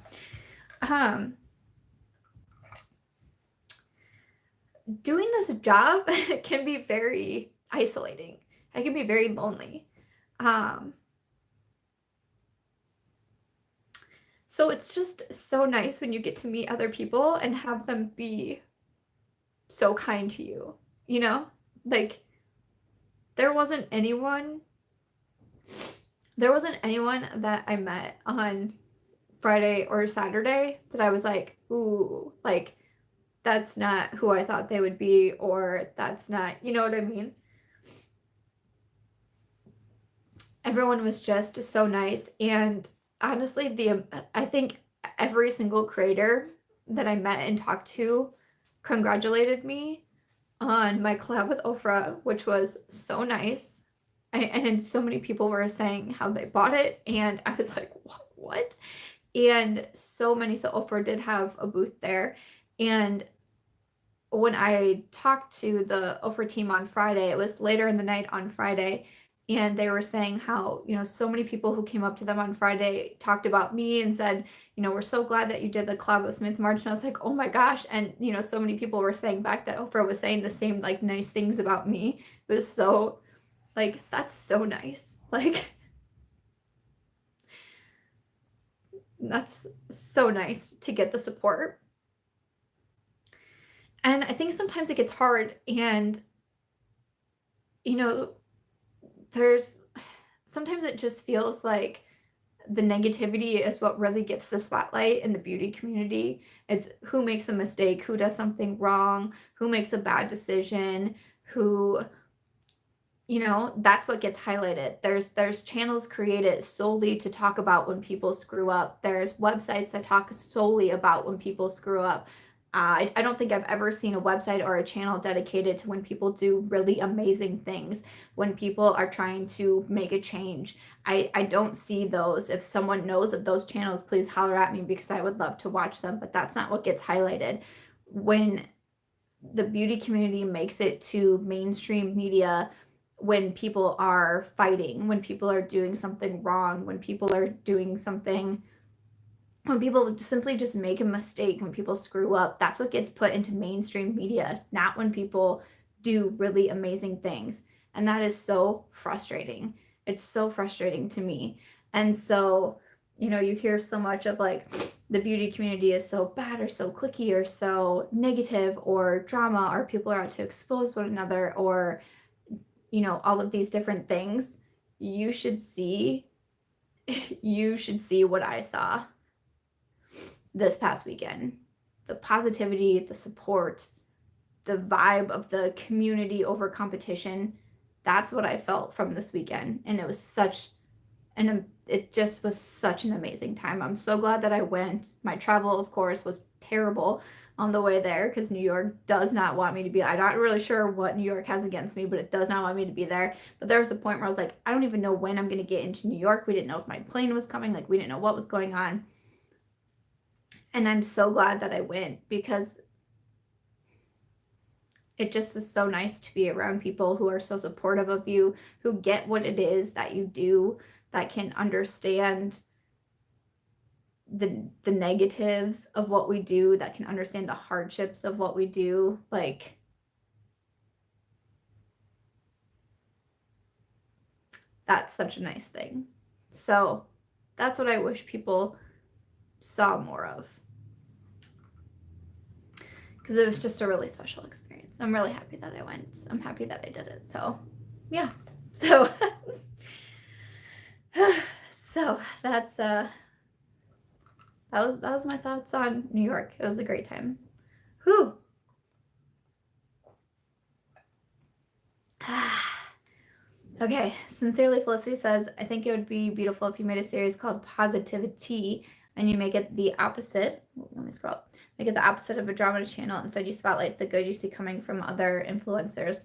Doing this job can be very isolating. It can be very lonely. So it's just so nice when you get to meet other people and have them be so kind to you, Like, there wasn't anyone that I met on Friday or Saturday that I was like, ooh, like, that's not who I thought they would be, or that's not, you know what I mean? Everyone was just so nice. And honestly, I think every single creator that I met and talked to congratulated me on my collab with Ofra, which was so nice. And so many people were saying how they bought it, and I was like, what? And so Ofra did have a booth there, and when I talked to the Ofra team on Friday, it was later in the night on Friday, and they were saying how, so many people who came up to them on Friday talked about me and said, we're so glad that you did the collab with Smith March. And I was like, oh my gosh. And, so many people were saying back that Ofra was saying the same, like, nice things about me. It was so, like, that's so nice. Like, that's so nice to get the support. And I think sometimes it gets hard, and, sometimes it just feels like the negativity is what really gets the spotlight in the beauty community. It's who makes a mistake, who does something wrong, who makes a bad decision, who, that's what gets highlighted. There's channels created solely to talk about when people screw up. There's websites that talk solely about when people screw up. I don't think I've ever seen a website or a channel dedicated to when people do really amazing things, when people are trying to make a change. I don't see those. If someone knows of those channels, please holler at me, because I would love to watch them, but that's not what gets highlighted. When the beauty community makes it to mainstream media, when people are fighting, when people are doing something wrong, when people are doing something, when people simply just make a mistake, when people screw up, that's what gets put into mainstream media, not when people do really amazing things. And that is so frustrating. It's so frustrating to me. And so, you hear so much of like the beauty community is so bad or so cliquey or so negative or drama, or people are out to expose one another, or, all of these different things. You should see what I saw this past weekend. The positivity, the support, the vibe of the community over competition. That's what I felt from this weekend. And it was it just was such an amazing time. I'm so glad that I went. My travel, of course, was terrible on the way there, because New York does not want me to be. I'm not really sure what New York has against me, but it does not want me to be there. But there was a point where I was like, I don't even know when I'm going to get into New York. We didn't know if my plane was coming. Like, we didn't know what was going on. And I'm so glad that I went, because it just is so nice to be around people who are so supportive of you, who get what it is that you do, that can understand the negatives of what we do, that can understand the hardships of what we do. Like, that's such a nice thing. So that's what I wish people saw more of, because it was just a really special experience. I'm really happy that I went. I'm happy that I did it. So yeah. So so that's that was my thoughts on New York. It was a great time. Whew. Okay, Sincerely Felicity says, I think it would be beautiful if you made a series called Positivity, and you make it the opposite. Let me scroll up. Make it the opposite of a drama channel. Instead, you spotlight the good you see coming from other influencers.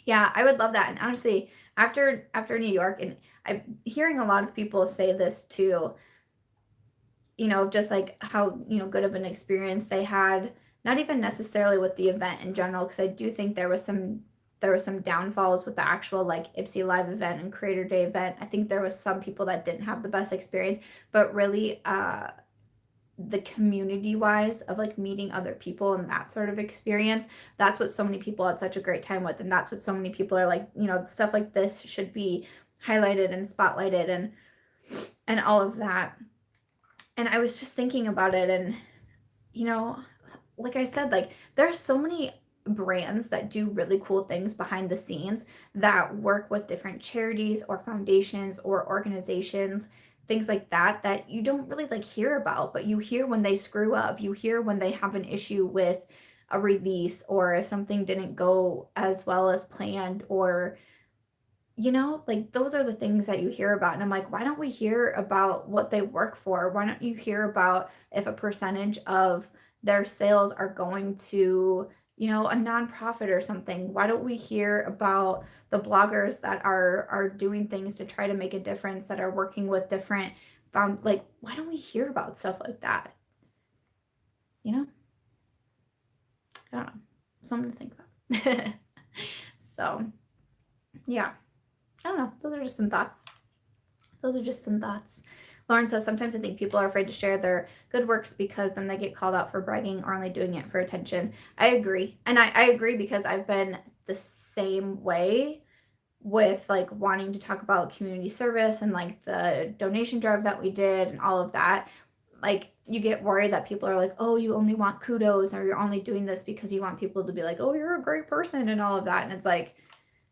Yeah, I would love that. And honestly, after New York, and I'm hearing a lot of people say this too, just like how, good of an experience they had, not even necessarily with the event in general, because I do think there was some downfalls with the actual like Ipsy Live event and Creator Day event. I think there was some people that didn't have the best experience, but really the community wise of like meeting other people and that sort of experience, that's what so many people had such a great time with. And that's what so many people are like, stuff like this should be highlighted and spotlighted and all of that. And I was just thinking about it, and like I said, like there's so many brands that do really cool things behind the scenes, that work with different charities or foundations or organizations, things like that you don't really like hear about, but you hear when they screw up, you hear when they have an issue with a release, or if something didn't go as well as planned, or like those are the things that you hear about. And I'm like, why don't we hear about what they work for? Why don't you hear about if a percentage of their sales are going to, you know, a nonprofit or something? Why don't we hear about the bloggers that are doing things to try to make a difference, that are working with different like, why don't we hear about stuff like that? You know? I don't know. Something to think about. So, yeah. I don't know. Those are just some thoughts. Lauren says, sometimes I think people are afraid to share their good works because then they get called out for bragging or only doing it for attention. I agree. And I agree, because I've been the same way with like wanting to talk about community service and like the donation drive that we did and all of that. Like, you get worried that people are like, oh, you only want kudos, or you're only doing this because you want people to be like, oh, you're a great person and all of that. And it's like,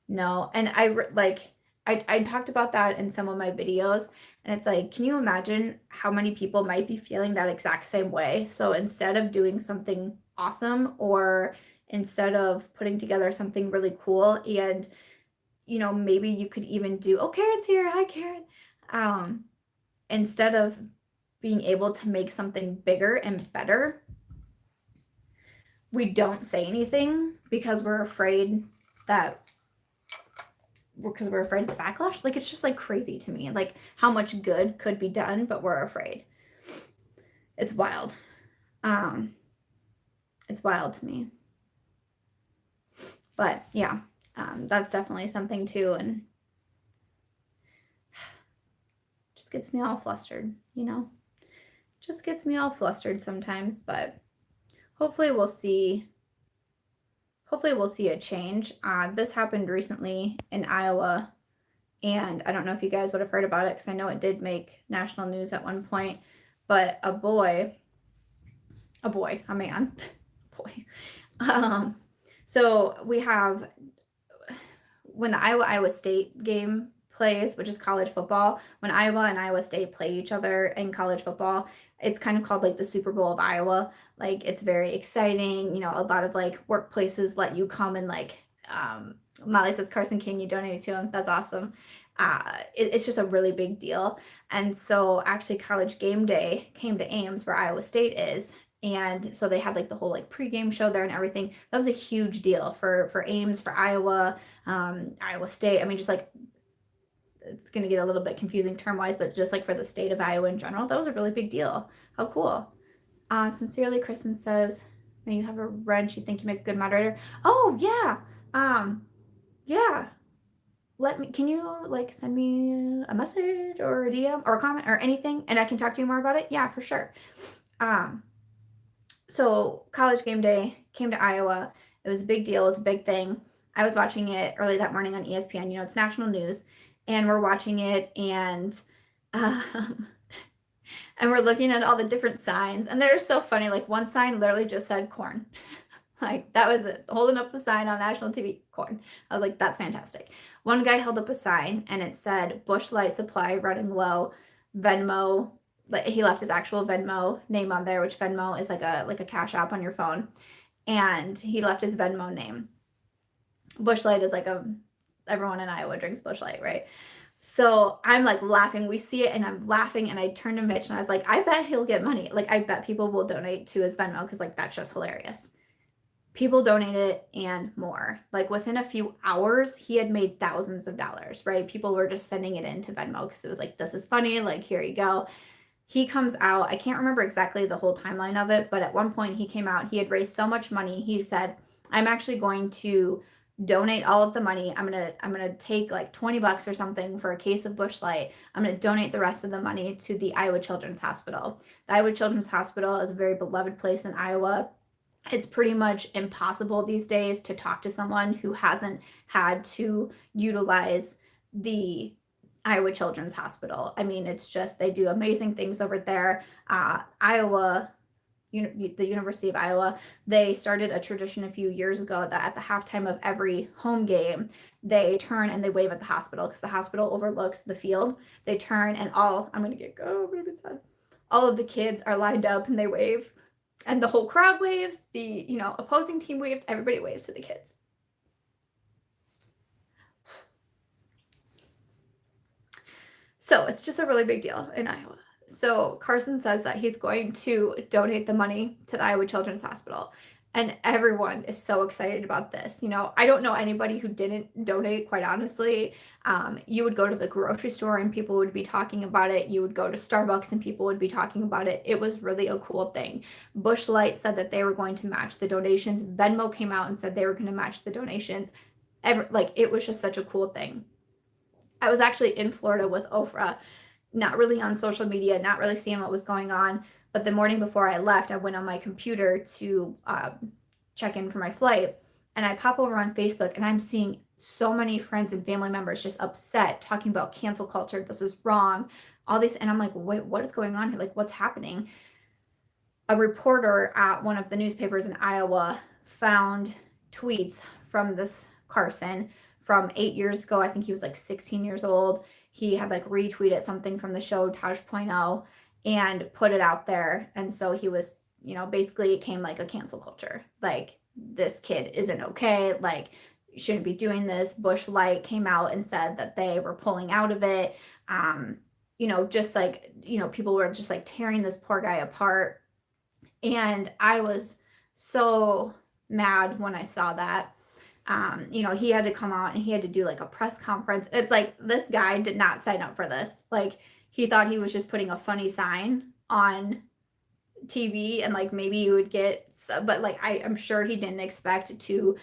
no. And I talked about that in some of my videos, and it's like, can you imagine how many people might be feeling that exact same way? So instead of doing something awesome, or instead of putting together something really cool, and, you know, maybe you could even do, oh, Karen's here. Hi, Karen. Instead of being able to make something bigger and better, we don't say anything because we're afraid of the backlash. Like, it's just like crazy to me, like how much good could be done, but we're afraid. It's wild. It's wild to me. But yeah, that's definitely something too, and just gets me all flustered, you know? Just gets me all flustered sometimes, but hopefully we'll see a change. This happened recently in Iowa, and I don't know if you guys would have heard about it, because I know it did make national news at one point, but a man, boy. So we have, when the Iowa State game plays, which is college football, when Iowa and Iowa State play each other in college football, it's kind of called like the Super Bowl of Iowa. Like, it's very exciting. You know, a lot of like workplaces let you come and like, Molly says, Carson King, you donated to him. That's awesome. It's just a really big deal. And so actually College Game Day came to Ames, where Iowa State is. And so they had like the whole like pregame show there and everything. That was a huge deal for Ames, for Iowa, Iowa State. I mean, just like, it's going to get a little bit confusing term-wise, but just like for the state of Iowa in general, that was a really big deal. How cool. Sincerely, Kristen says, may you have a wrench. You think you make a good moderator? Oh, yeah. Yeah. Can you like send me a message or a DM or a comment or anything, and I can talk to you more about it? Yeah, for sure. So College Game Day came to Iowa. It was a big deal. It was a big thing. I was watching it early that morning on ESPN. You know, it's national news, and we're watching it, and and we're looking at all the different signs, and they're so funny. Like, one sign literally just said corn. Like, that was it. Holding up the sign on national TV, corn. I was like, that's fantastic. One guy held up a sign, and it said Busch Light Supply running low, Venmo. Like, he left his actual Venmo name on there, which Venmo is like a cash app on your phone. And he left his Venmo name. Busch Light is like everyone in Iowa drinks Busch Light, right? So I'm like laughing. We see it, and I'm laughing, and I turned to Mitch, and I was like, I bet he'll get money. Like, I bet people will donate to his Venmo, because like, that's just hilarious. People donated and more. Like, within a few hours, he had made thousands of dollars, right? People were just sending it into Venmo because it was like, this is funny. Like, here you go. He comes out. I can't remember exactly the whole timeline of it, but at one point he came out. He had raised so much money. He said, I'm actually going to donate all of the money. I'm gonna take like $20 or something for a case of Busch Light. I'm gonna donate the rest of the money to the Iowa Children's Hospital. The Iowa Children's Hospital is a very beloved place in Iowa. It's pretty much impossible these days to talk to someone who hasn't had to utilize the Iowa Children's Hospital. I mean, it's just, they do amazing things over there. Iowa, the University of Iowa, they started a tradition a few years ago that at the halftime of every home game, they turn and they wave at the hospital, because the hospital overlooks the field. They turn, and I'm gonna get sad. All of the kids are lined up and they wave. And the whole crowd waves, the, opposing team waves, everybody waves to the kids. So it's just a really big deal in Iowa. So Carson says that he's going to donate the money to the Iowa Children's Hospital. And everyone is so excited about this. You know, I don't know anybody who didn't donate, quite honestly. You would go to the grocery store and people would be talking about it. You would go to Starbucks and people would be talking about it. It was really a cool thing. Busch Light said that they were going to match the donations. Venmo came out and said they were going to match the donations. It was just such a cool thing. I was actually in Florida with Ofra, not really on social media, not really seeing what was going on. But the morning before I left, I went on my computer to check in for my flight. And I pop over on Facebook and I'm seeing so many friends and family members just upset, talking about cancel culture. This is wrong. All these. And I'm like, wait, what is going on here? Like, what's happening? A reporter at one of the newspapers in Iowa found tweets from this Carson from 8 years ago. I think he was like 16 years old. He had like retweeted something from the show Taj.0 and put it out there. And so he was, you know, basically it came like a cancel culture. Like, this kid isn't okay. Like, you shouldn't be doing this. Busch Light came out and said that they were pulling out of it. You know, just like, you know, people were just like tearing this poor guy apart. And I was so mad when I saw that. You know, he had to come out and he had to do like a press conference. It's like, this guy did not sign up for this. Like, he thought he was just putting a funny sign on TV and like maybe you would get, but like I'm sure he didn't expect to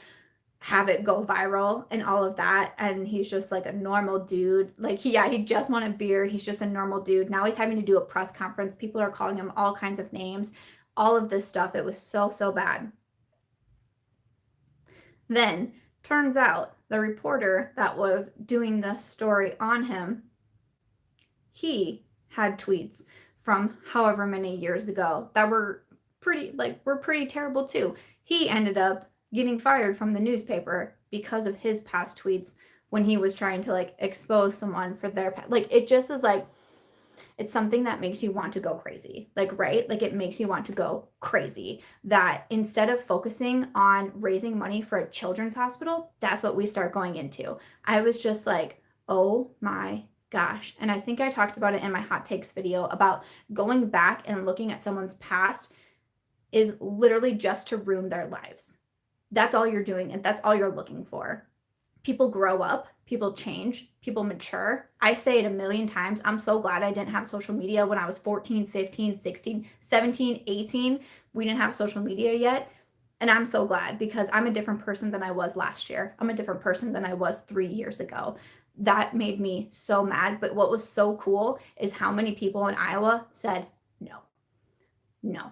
have it go viral and all of that. And he's just like a normal dude. Like, he just won a beer. He's just a normal dude. Now he's having to do a press conference. People are calling him all kinds of names, all of this stuff. It was so, so bad. Then turns out the reporter that was doing the story on him, he had tweets from however many years ago that were pretty terrible too. He ended up getting fired from the newspaper because of his past tweets when he was trying to like expose someone for their like, it just is like, it's something that makes you want to go crazy. Like, right? Like, it makes you want to go crazy that instead of focusing on raising money for a children's hospital, that's what we start going into. I was just like, oh my gosh. And I think I talked about it in my hot takes video about going back and looking at someone's past is literally just to ruin their lives. That's all you're doing, and that's all you're looking for. People grow up, people change, people mature. I say it a million times. I'm so glad I didn't have social media when I was 14, 15, 16, 17, 18. We didn't have social media yet. And I'm so glad because I'm a different person than I was last year. I'm a different person than I was 3 years ago. That made me so mad. But what was so cool is how many people in Iowa said, no,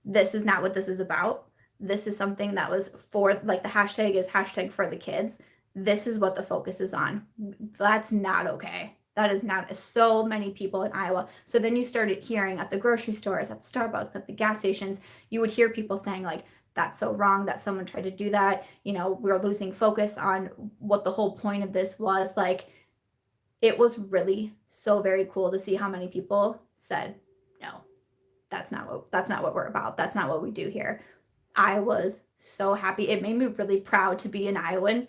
this is not what this is about. This is something that was for, like, the hashtag is hashtag for the kids. This is what the focus is on. That's not okay. That is not, so many people in Iowa. So then you started hearing at the grocery stores, at the Starbucks, at the gas stations, you would hear people saying like, that's so wrong that someone tried to do that. You know, we're losing focus on what the whole point of this was. Like, it was really so very cool to see how many people said, no, that's not what we're about. That's not what we do here. I was so happy. It made me really proud to be an Iowan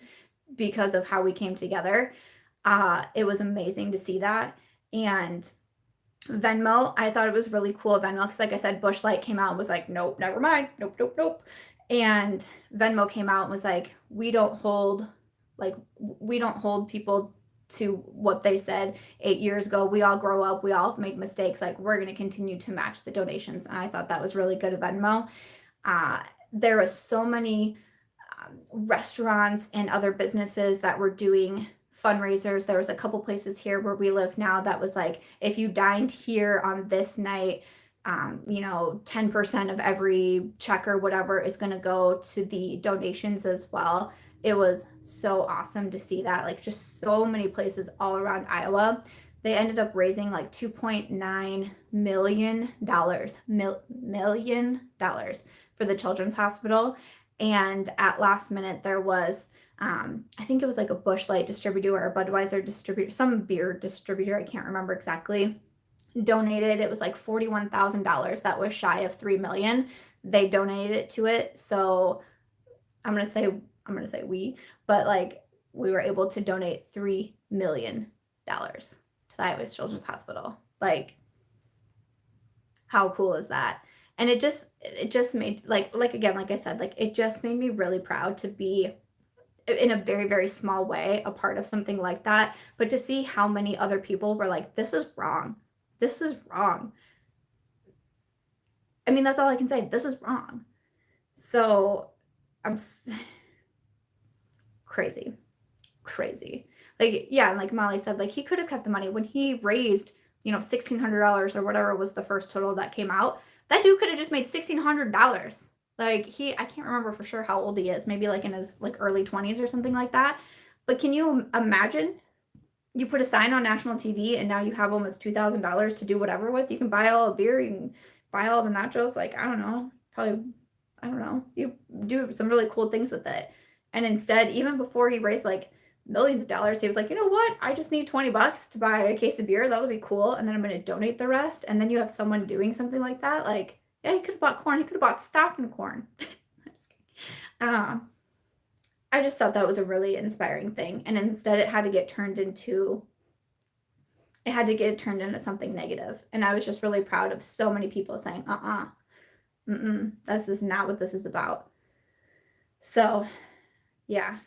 because of how we came together. It was amazing to see that. And Venmo, I thought it was really cool, Venmo, because like I said, Busch Light came out and was like, nope, never mind, nope. And Venmo came out and was like, we don't hold people to what they said 8 years ago. We all grow up, we all make mistakes, like, we're going to continue to match the donations. And I thought that was really good of Venmo. There was so many restaurants and other businesses that were doing fundraisers. There was a couple places here where we live now that was like, if you dined here on this night, 10% of every check or whatever is going to go to the donations as well. It was so awesome to see that, like, just so many places all around Iowa. They ended up raising like $2.9 million, million dollars for the children's hospital. And at last minute, there was, I think it was like a Busch Light distributor or a Budweiser distributor, some beer distributor, I can't remember exactly, donated. It was like $41,000. That was shy of $3 million. They donated it to it. So I'm gonna say we, but like, we were able to donate $3 million to the Iowa Children's Hospital. Like, How cool is that? And it just made, like again, like I said, like it just made me really proud to be, in a very, very small way, a part of something like that. But to see how many other people were like, this is wrong. This is wrong. I mean, that's all I can say. This is wrong. So I'm crazy. Like, yeah, and like Molly said, like he could have kept the money when he raised, $1,600 or whatever was the first total that came out. That dude could have just made $1,600. Like I can't remember for sure how old he is, maybe like in his like early 20s or something like that. But can you imagine, you put a sign on national TV and now you have almost $2,000 to do whatever with? You can buy all the beer, you can buy all the nachos, like I don't know, probably, I don't know, you do some really cool things with it. And instead, even before he raised like millions of dollars, he was like, you know what, I just need $20 to buy a case of beer, that'll be cool, and then I'm going to donate the rest. And then you have someone doing something like that, like, yeah, he could have bought corn, he could have bought stock in corn. I just thought that was a really inspiring thing, and instead it had to get turned into something negative. And I was just really proud of so many people saying, this is not what this is about. So yeah,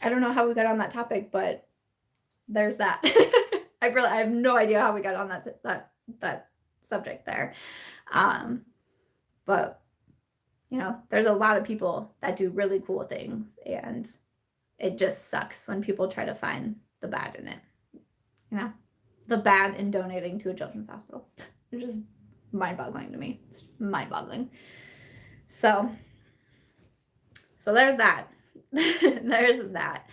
I don't know how we got on that topic, but there's that. I have no idea how we got on that subject there. But there's a lot of people that do really cool things, and it just sucks when people try to find the bad in it. The bad in donating to a children's hospital. It's just mind-boggling to me. It's mind-boggling. So there's that. There's that.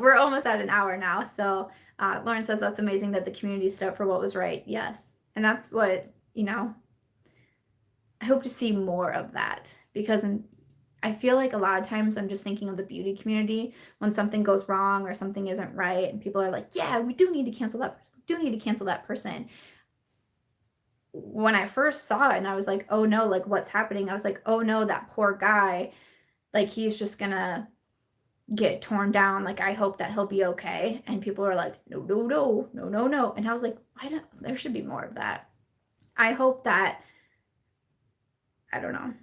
We're almost at an hour now. So Lauren says that's amazing that the community stood up for what was right. Yes. And that's what, I hope to see more of that, because I feel like a lot of times I'm just thinking of the beauty community when something goes wrong or something isn't right, and people are like, yeah, we do need to cancel that person. We do need to cancel that person. When I first saw it and I was like, oh no, like what's happening? I was like, oh no, that poor guy, like he's just gonna get torn down. Like, I hope that he'll be okay. And people are like, no. And I was like, there should be more of that. I hope that, I don't know.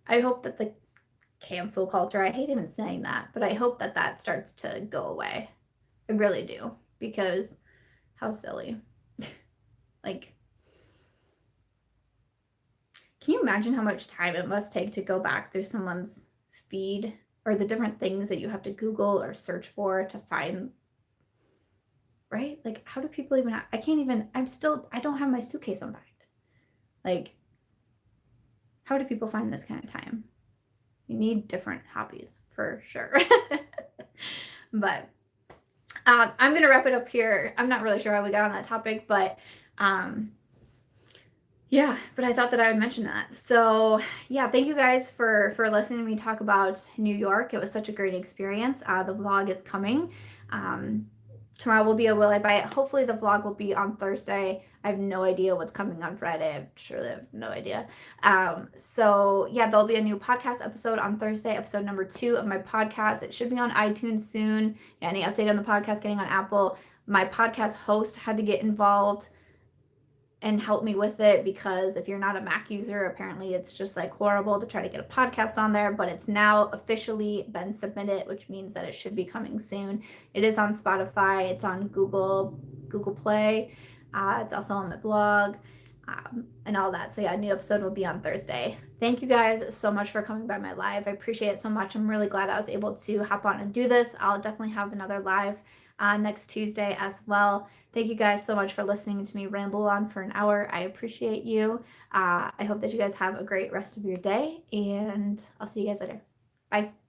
I hope that the cancel culture, I hate even saying that, but I hope that starts to go away. I really do, because how silly. Like, can you imagine how much time it must take to go back through someone's feed, or the different things that you have to Google or search for to find, right? Like, how do people even, I don't have my suitcase unpacked. Like, how do people find this kind of time? You need different hobbies for sure. But I'm going to wrap it up here. I'm not really sure how we got on that topic, but yeah, but I thought that I would mention that. So yeah, thank you guys for listening to me talk about New York. It was such a great experience. The vlog is coming. Tomorrow will be a Will I Buy It. Hopefully the vlog will be on Thursday. I have no idea what's coming on Friday. I surely have no idea. So yeah, there'll be a new podcast episode on Thursday, episode number 2 of my podcast. It should be on iTunes soon. Any update on the podcast getting on Apple? My podcast host had to get involved and help me with it, because if you're not a Mac user, apparently it's just like horrible to try to get a podcast on there. But it's now officially been submitted, which means that it should be coming soon. It is on Spotify, it's on Google Play, it's also on my blog, and all that. So yeah, a new episode will be on Thursday. Thank you guys so much for coming by my live. I appreciate it so much. I'm really glad I was able to hop on and do this. I'll definitely have another live next Tuesday as well. Thank you guys so much for listening to me ramble on for an hour. I appreciate you. I hope that you guys have a great rest of your day, and I'll see you guys later. Bye.